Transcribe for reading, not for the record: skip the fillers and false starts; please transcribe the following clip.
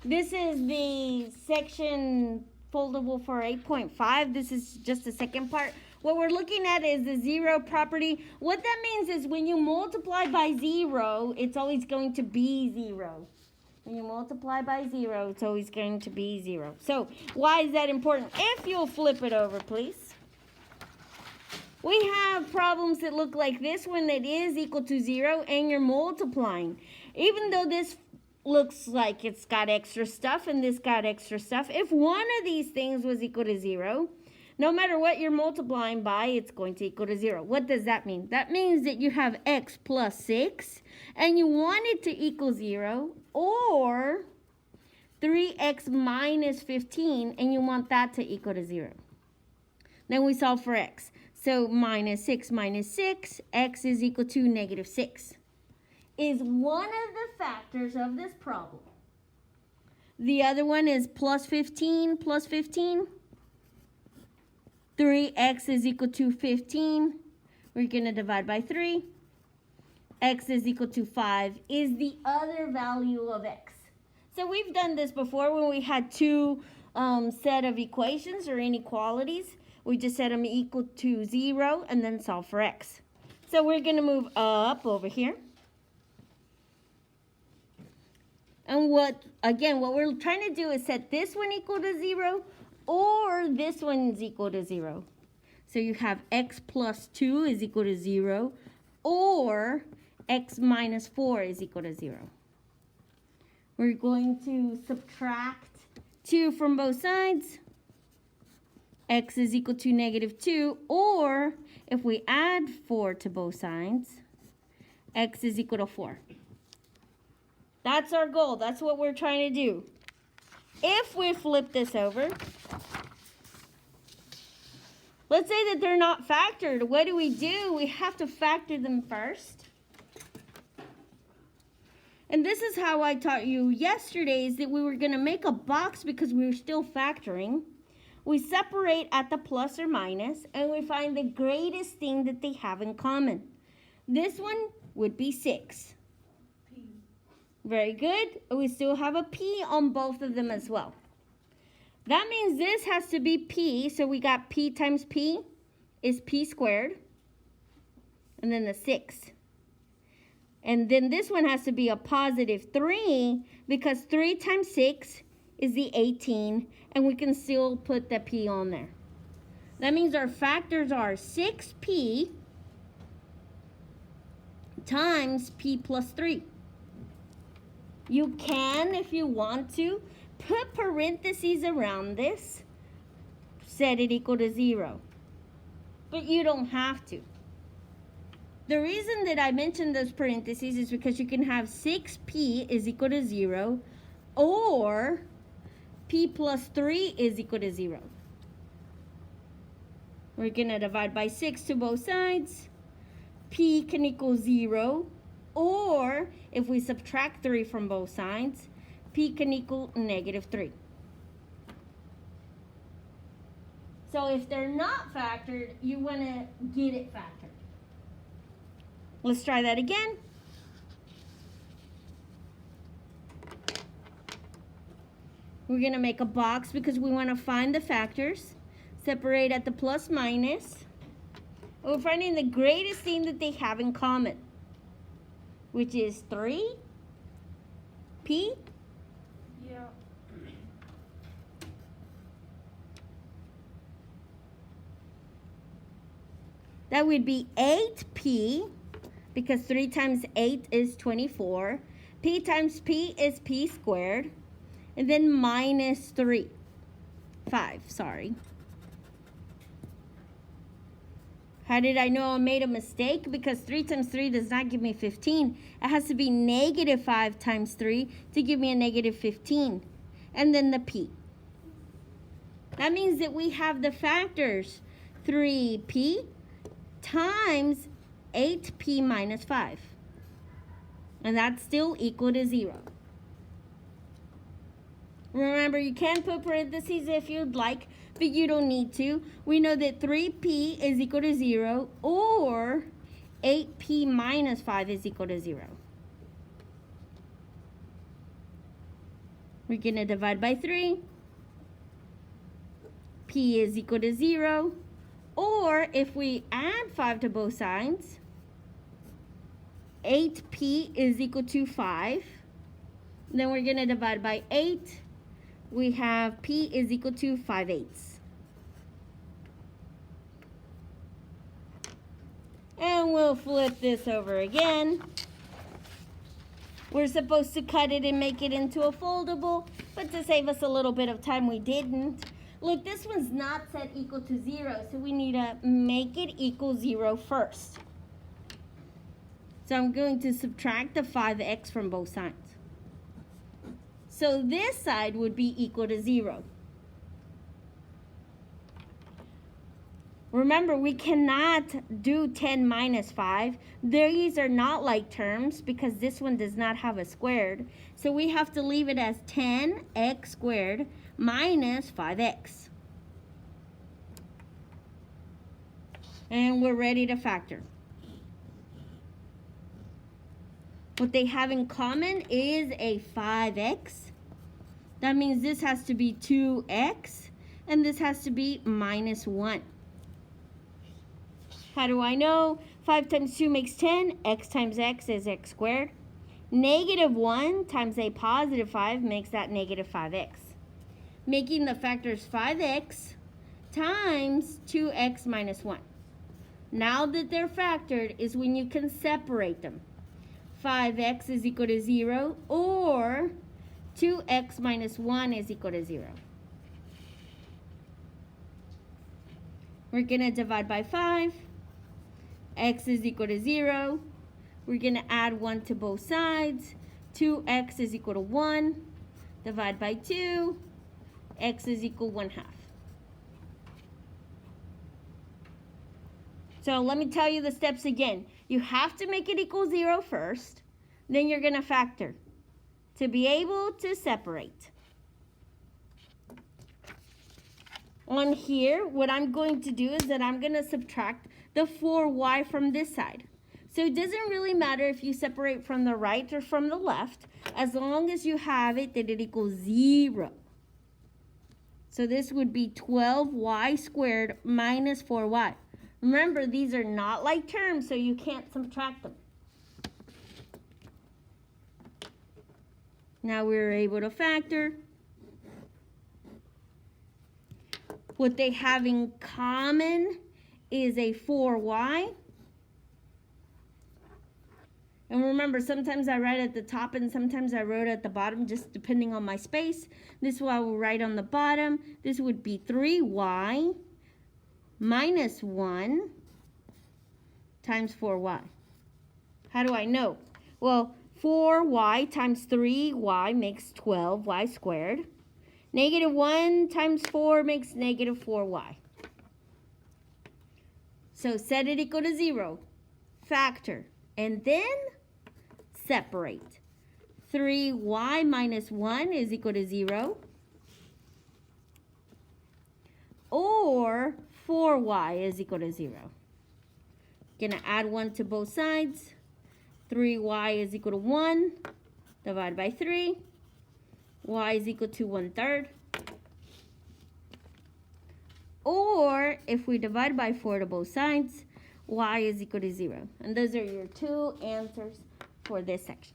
This is the section foldable for 8.5. This is just the second part. What we're looking at is the zero property. What that means is when you multiply by zero, it's always going to be zero. When you multiply by zero, it's always going to be zero. So why is that important? If you'll flip it over, please. We have problems that look like this when it is equal to zero and you're multiplying. Even though this looks like it's got extra stuff and this got extra stuff, if one of these things was equal to zero, no matter what you're multiplying by, it's going to equal to zero. What does that mean? That means that you have x plus 6 and you want it to equal 0, or 3x minus 15 and you want that to equal to 0. Then we solve for x. So minus 6, x is equal to negative 6. Is one of the factors of this problem. The other one is plus 15. 3x is equal to 15. We're going to divide by 3. X is equal to 5 is the other value of x. So we've done this before when we had two set of equations or inequalities. We just set them equal to 0 and then solve for x. So we're going to move up over here. And what we're trying to do is set this one equal to 0 or this one's equal to 0. So you have x plus 2 is equal to 0 or x minus 4 is equal to 0. We're going to subtract 2 from both sides. X is equal to negative 2, or if we add 4 to both sides, x is equal to 4. That's our goal. That's what we're trying to do. If we flip this over, let's say that they're not factored. What do? We have to factor them first. And this is how I taught you yesterday, is that we were going to make a box because we were still factoring. We separate at the plus or minus, and we find the greatest thing that they have in common. This one would be 6. P. Very good. We still have a p on both of them as well. That means this has to be p, so we got p times p is p squared, and then the 6. And then this one has to be a positive 3, because 3 times 6 is the 18, and we can still put the p on there. That means our factors are 6p times p plus 3. You can, if you want to, put parentheses around this, set it equal to 0. But you don't have to. The reason that I mentioned those parentheses is because you can have 6p is equal to 0, or p plus 3 is equal to 0. We're going to divide by 6 to both sides. P can equal 0, or if we subtract 3 from both sides, p can equal negative 3. So if they're not factored, you want to get it factored. Let's try that again. We're going to make a box because we want to find the factors. Separate at the plus minus. We're finding the greatest thing that they have in common, which is 3. P. Yeah. That would be 8p, because 3 times 8 is 24. P times p is p squared. And then minus 3. 5, sorry. How did I know I made a mistake? Because 3 times 3 does not give me 15. It has to be negative 5 times 3 to give me a negative 15. And then the p. That means that we have the factors 3p times 8p minus 5. And that's still equal to 0. Remember, you can put parentheses if you'd like, but you don't need to. We know that 3p is equal to 0, or 8p minus 5 is equal to 0. We're going to divide by 3. P is equal to 0. Or if we add 5 to both sides, 8p is equal to 5. Then we're going to divide by 8. We have p is equal to 5/8. And we'll flip this over again. We're supposed to cut it and make it into a foldable, but to save us a little bit of time, we didn't. Look, this one's not set equal to 0, so we need to make it equal 0 first. So I'm going to subtract the 5x from both sides. So this side would be equal to 0. Remember, we cannot do 10 minus 5. These are not like terms because this one does not have a squared. So we have to leave it as 10x squared minus 5x. And we're ready to factor. What they have in common is a 5x. That means this has to be 2x, and this has to be minus 1. How do I know? 5 times 2 makes 10. X times x is x squared. Negative 1 times a positive 5 makes that negative 5x. Making the factors 5x times 2x minus 1. Now that they're factored is when you can separate them. 5x is equal to 0, or 2x minus 1 is equal to 0. We're going to divide by 5. X is equal to 0. We're going to add 1 to both sides. 2x is equal to 1. Divide by 2. X is equal 1/2. So let me tell you the steps again. You have to make it equal 0 first. Then you're going to factor to be able to separate. On here, what I'm going to do is that I'm going to subtract the 4y from this side. So it doesn't really matter if you separate from the right or from the left, as long as you have it that it equals 0. So this would be 12y squared minus 4y. Remember, these are not like terms, so you can't subtract them. Now we're able to factor. What they have in common is a 4y. And remember, sometimes I write at the top and sometimes I wrote at the bottom, just depending on my space. This is what I will write on the bottom. This would be 3y minus 1 times 4y. How do I know? Well, 4y times 3y makes 12y squared. Negative 1 times 4 makes negative 4y. So set it equal to 0. Factor. And then separate. 3y minus 1 is equal to 0. Or 4y is equal to 0. Gonna add 1 to both sides. 3y is equal to 1. Divide by 3. Y is equal to 1/3. Or if we divide by 4 to both sides, y is equal to 0. And those are your two answers for this section.